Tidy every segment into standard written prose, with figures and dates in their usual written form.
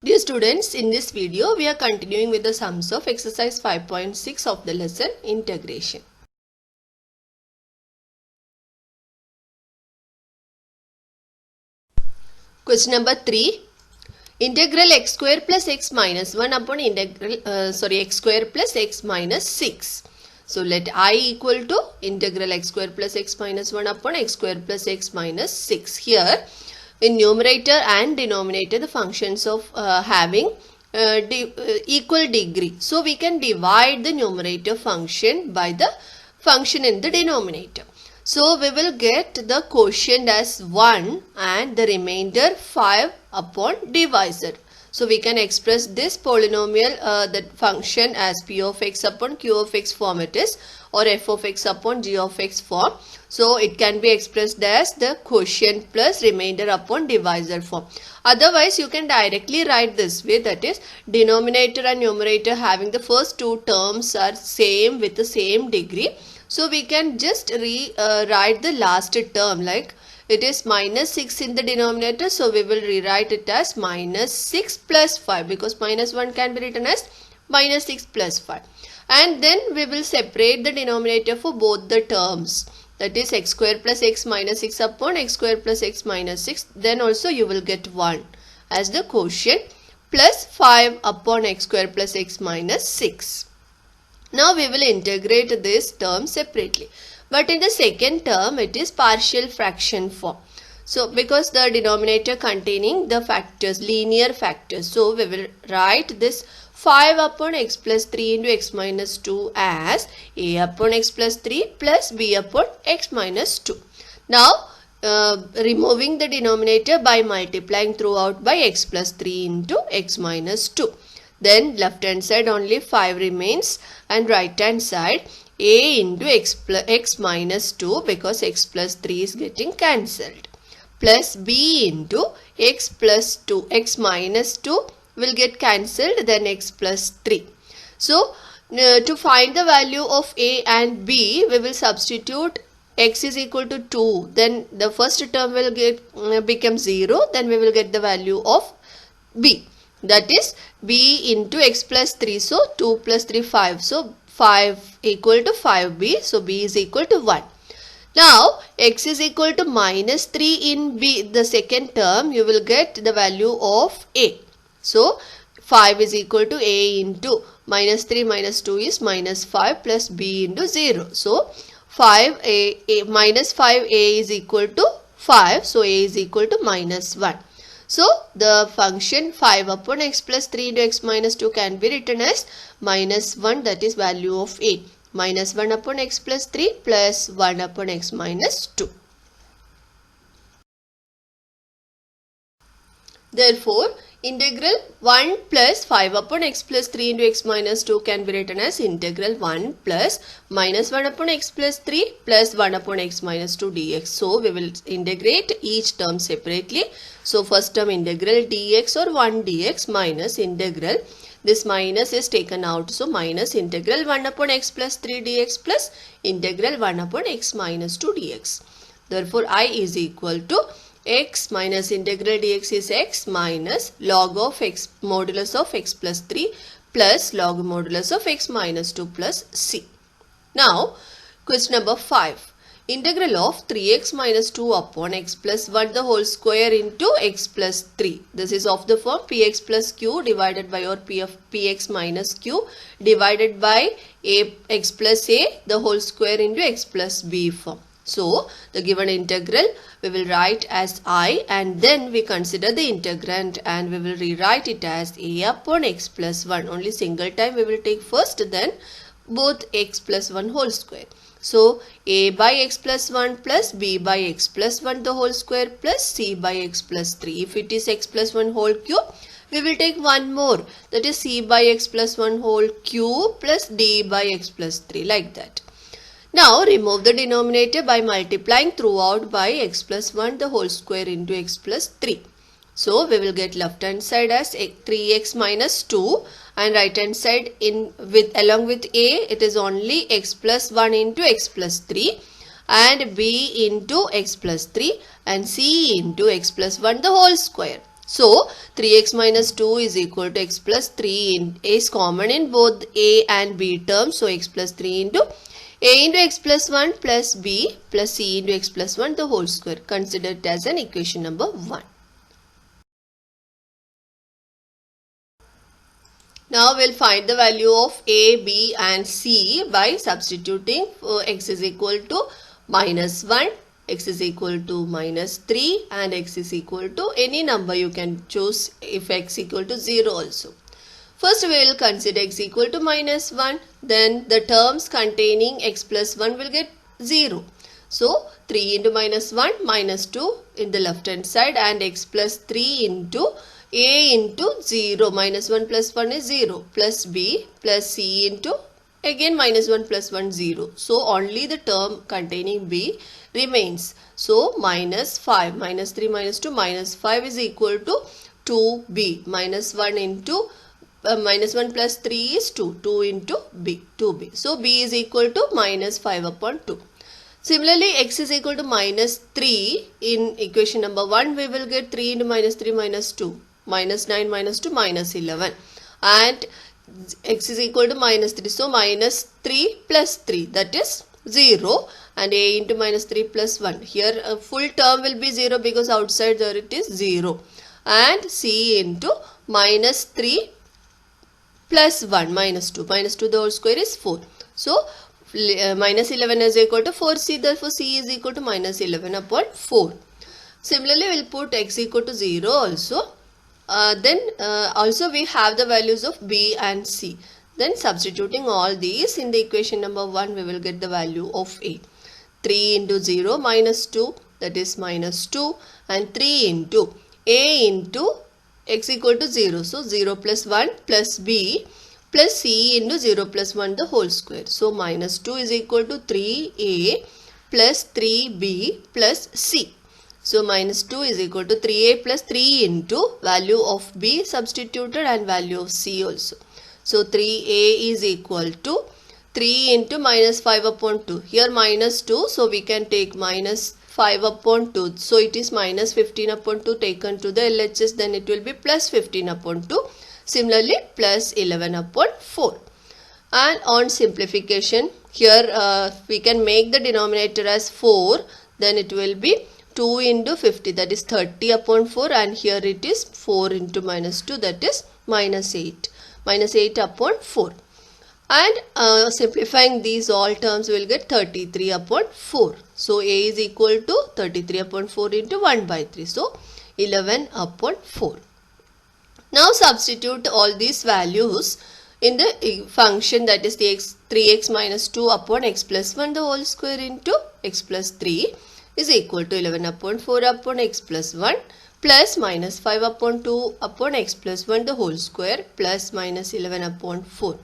Dear students, in this video we are continuing with the sums of exercise 5.6 of the lesson integration. Question number 3. Integral x square plus x minus 1 upon x square plus x minus 6. So let I equal to integral x square plus x minus 1 upon x square plus x minus 6. Here in numerator and denominator the functions of having equal degree. So we can divide the numerator function by the function in the denominator. So we will get the quotient as 1 and the remainder 5 upon divisor. So we can express this polynomial that function as p of x upon q of x form it is, or f of x upon g of x form. So it can be expressed as the quotient plus remainder upon divisor form. Otherwise you can directly write this way, that is denominator and numerator having the first two terms are same with the same degree. So we can just write the last term, like it is minus 6 in the denominator, so we will rewrite it as minus 6 plus 5, because minus 1 can be written as minus 6 plus 5. And then we will separate the denominator for both the terms, that is x square plus x minus 6 upon x square plus x minus 6. Then also you will get 1 as the quotient plus 5 upon x square plus x minus 6. Now we will integrate this term separately. But in the second term it is partial fraction form. So because the denominator containing the factors, linear factors, so we will write this 5 upon x plus 3 into x minus 2 as a upon x plus 3 plus b upon x minus 2. Now removing the denominator by multiplying throughout by x plus 3 into x minus 2. Then left hand side only 5 remains and right hand side a into x minus 2, because x plus 3 is getting cancelled, plus b into x plus 2, x minus 2 will get cancelled, then x plus 3. So to find the value of a and b, we will substitute x is equal to 2, then the first term will become 0, then we will get the value of b, that is b into x plus 3. So 2 plus 3 5, so 5 equal to 5b, so b is equal to 1. Now x is equal to minus 3 in b, the second term, you will get the value of a. So 5 is equal to a into minus 3 minus 2 is minus 5 plus b into 0. So 5a minus 5a is equal to 5, so a is equal to minus 1. So the function 5 upon x plus 3 into x minus 2 can be written as minus 1, that is value of a, minus 1 upon x plus 3 plus 1 upon x minus 2. Therefore, integral 1 plus 5 upon x plus 3 into x minus 2 can be written as integral 1 plus minus 1 upon x plus 3 plus 1 upon x minus 2 dx. So we will integrate each term separately. So first term integral dx or 1 dx minus integral, this minus is taken out, so minus integral 1 upon x plus 3 dx plus integral 1 upon x minus 2 dx. Therefore I is equal to x minus integral dx is x minus log of x modulus of x plus 3 plus log modulus of x minus 2 plus c. Now question number 5. Integral of 3x minus 2 upon x plus 1 the whole square into x plus 3. This is of the form px plus q divided by, or p of px minus q divided by x plus a the whole square into x plus b form. So the given integral we will write as I, and then we consider the integrand and we will rewrite it as a upon x plus 1. Only single time we will take first, then both x plus 1 whole square. So a by x plus 1 plus b by x plus 1 the whole square plus c by x plus 3. If it is x plus 1 whole cube, we will take one more, that is c by x plus 1 whole cube plus d by x plus 3, like that. Now remove the denominator by multiplying throughout by x plus 1 the whole square into x plus 3. So we will get left hand side as 3x minus 2 and right hand side along with a it is only x plus 1 into x plus 3 and b into x plus 3 and c into x plus 1 the whole square. So 3x minus 2 is equal to x plus 3 is common in both a and b terms. So x plus 3 into a into x plus 1 plus b plus c into x plus 1 the whole square. Consider it as an equation number 1. Now we'll find the value of a, b and c by substituting x is equal to minus 1, x is equal to minus 3 and x is equal to any number you can choose if x equal to 0 also. First we will consider x equal to minus 1, then the terms containing x plus 1 will get 0. So 3 into minus 1 minus 2 in the left hand side and x plus 3 into a into 0 minus 1 plus 1 is 0 plus b plus c into again minus 1 plus 1 0. So only the term containing b remains. So minus 5 minus 3 minus 2 minus 5 is equal to 2b minus 1 into minus 1 plus 3 is 2. 2 into b 2b. So b is equal to minus 5 upon 2. Similarly, x is equal to minus 3 in equation number 1 we will get 3 into minus 3 minus 2. Minus 9 minus 2 minus 11 and x is equal to minus 3. So minus 3 plus 3 that is 0 and a into minus 3 plus 1. Here a full term will be 0 because outside there it is 0 and c into minus 3 plus 1 minus 2. Minus 2 the whole square is 4. So minus 11 is equal to 4c, therefore c is equal to minus 11 upon 4. Similarly we will put x equal to 0 also. Then also we have the values of b and c. Then substituting all these in the equation number 1 we will get the value of a. 3 into 0 minus 2 that is minus 2 and 3 into a into x equal to 0. So 0 plus 1 plus b plus c into 0 plus 1 the whole square. So minus 2 is equal to 3a plus 3b plus c. So minus 2 is equal to 3a plus 3 into value of b substituted and value of c also. So 3a is equal to 3 into minus 5 upon 2. Here minus 2, so we can take minus 5 upon 2. So it is minus 15 upon 2 taken to the LHS, then it will be plus 15 upon 2. Similarly plus 11 upon 4. And on simplification, here we can make the denominator as 4, then it will be 2 into 50 that is 30 upon 4 and here it is 4 into minus 2 that is minus 8. Minus 8 upon 4. And simplifying these all terms we will get 33 upon 4. So a is equal to 33 upon 4 into 1 by 3. So 11 upon 4. Now substitute all these values in the function that is the 3x minus 2 upon x plus 1 the whole square into x plus 3 is equal to 11 upon 4 upon x plus 1 plus minus 5 upon 2 upon x plus 1 the whole square plus minus 11 upon 4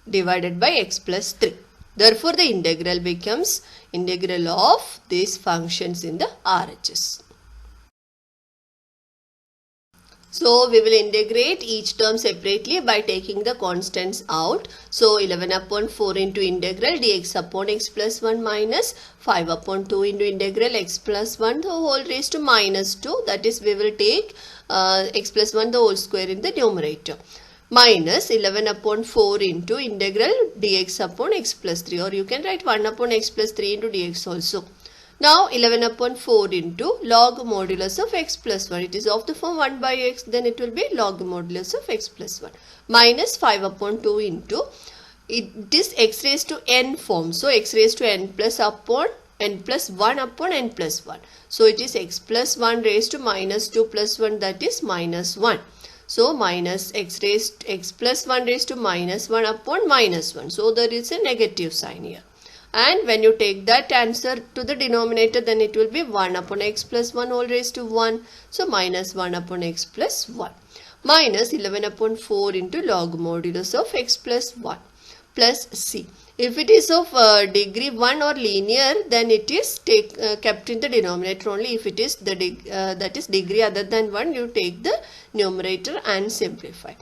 divided by x plus 3. Therefore, the integral becomes integral of these functions in the RHS. So we will integrate each term separately by taking the constants out. So 11 upon 4 into integral dx upon x plus 1 minus 5 upon 2 into integral x plus 1 the whole raised to minus 2. That is we will take x plus 1 the whole square in the numerator. Minus 11 upon 4 into integral dx upon x plus 3, or you can write 1 upon x plus 3 into dx also. Now 11 upon 4 into log modulus of x plus 1. It is of the form 1 by x, then it will be log modulus of x plus 1. Minus 5 upon 2 into, it is x raised to n form. So x raised to n plus upon n plus 1 upon n plus 1. So it is x plus 1 raised to minus 2 plus 1, that is minus 1. So minus x plus 1 raised to minus 1 upon minus 1. So there is a negative sign here. And when you take that answer to the denominator, then it will be 1 upon x plus 1 whole raised to 1. So minus 1 upon x plus 1. Minus 11 upon 4 into log modulus of x plus 1 plus c. If it is of degree 1 or linear, then it is kept in the denominator only. If it is that is degree other than 1, you take the numerator and simplify.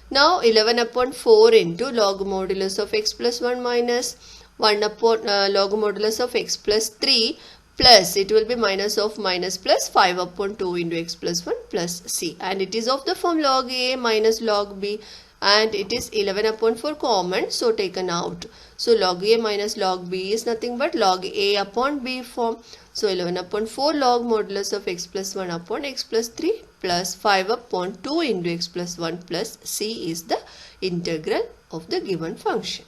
Now 11 upon 4 into log modulus of x plus 1 minus 1 upon log modulus of x plus 3 plus it will be minus of minus plus 5 upon 2 into x plus 1 plus c, and it is of the form log a minus log b, and it is 11 upon 4 common, so taken out. So log a minus log b is nothing but log a upon b form. So 11 upon 4 log modulus of x plus 1 upon x plus 3 plus 5 upon 2 into x plus 1 plus c is the integral of the given function.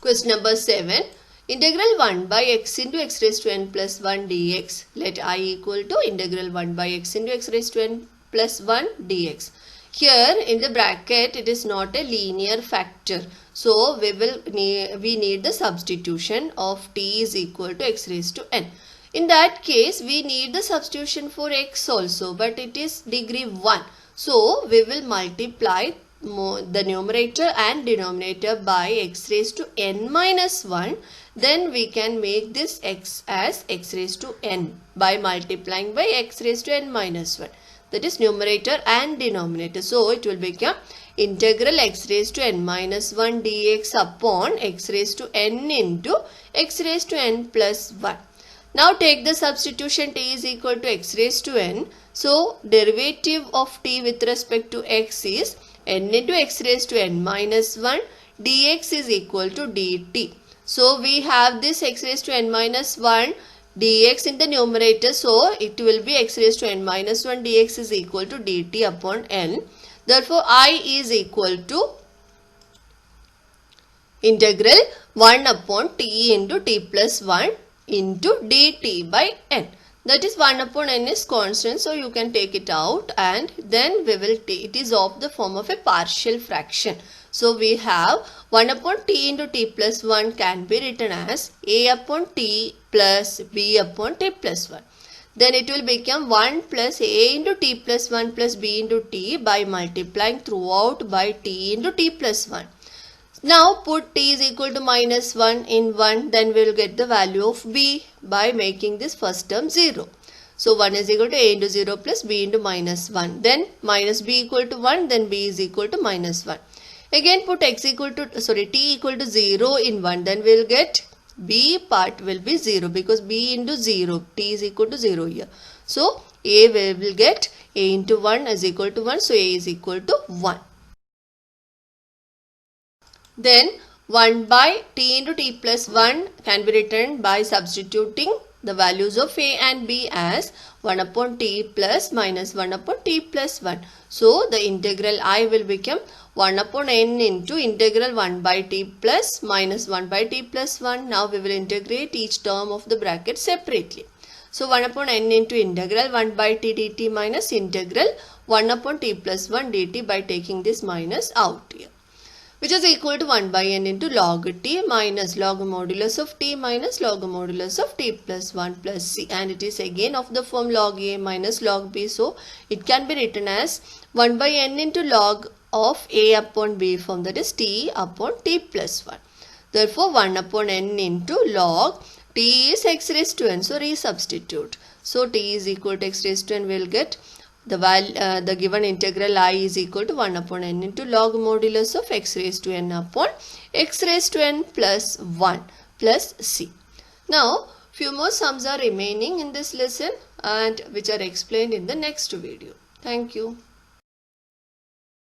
Question number 7. Integral 1 by x into x raised to n plus 1 dx. Let I equal to integral 1 by x into x raised to n plus 1 dx. Here in the bracket it is not a linear factor. So we need the substitution of t is equal to x raised to n. In that case we need the substitution for x also, but it is degree 1. So we will multiply the numerator and denominator by x raised to n minus 1. Then we can make this x as x raised to n by multiplying by x raised to n minus 1. That is numerator and denominator. So it will become integral x raised to n minus 1 dx upon x raised to n into x raised to n plus 1. Now take the substitution t is equal to x raised to n. So derivative of t with respect to x is n into x raised to n minus 1 dx is equal to dt. So we have this x raised to n minus 1 dx in the numerator. So it will be x raised to n minus 1 dx is equal to dt upon n. Therefore I is equal to integral 1 upon t into t plus 1 into dt by n. That is 1 upon n is constant, so you can take it out, and then we will take it is of the form of a partial fraction. So we have 1 upon t into t plus 1 can be written as a upon t plus b upon t plus 1. Then it will become 1 plus a into t plus 1 plus b into t by multiplying throughout by t into t plus 1. Now put t is equal to minus 1 in 1, then we will get the value of b by making this first term 0. So 1 is equal to a into 0 plus b into minus 1. Then minus b equal to 1, then b is equal to minus 1. Again put t equal to 0 in 1, then we will get b part will be 0 because b into 0, t is equal to 0 here. So a we will get a into 1 is equal to 1, so a is equal to 1. Then 1 by t into t plus 1 can be written by substituting the values of a and b as 1 upon t plus minus 1 upon t plus 1. So the integral I will become 1 upon n into integral 1 by t plus minus 1 by t plus 1. Now we will integrate each term of the bracket separately. So 1 upon n into integral 1 by t dt minus integral 1 upon t plus 1 dt by taking this minus out here, which is equal to 1 by n into log t minus log modulus of t minus log modulus of t plus 1 plus c, and it is again of the form log a minus log b. So it can be written as 1 by n into log of a upon b form, that is t upon t plus 1. Therefore 1 upon n into log t is x raised to n, so resubstitute. So t is equal to x raised to n, we will get the given integral I is equal to 1 upon n into log modulus of x raised to n upon x raised to n plus 1 plus c. Now few more sums are remaining in this lesson and which are explained in the next video. Thank you.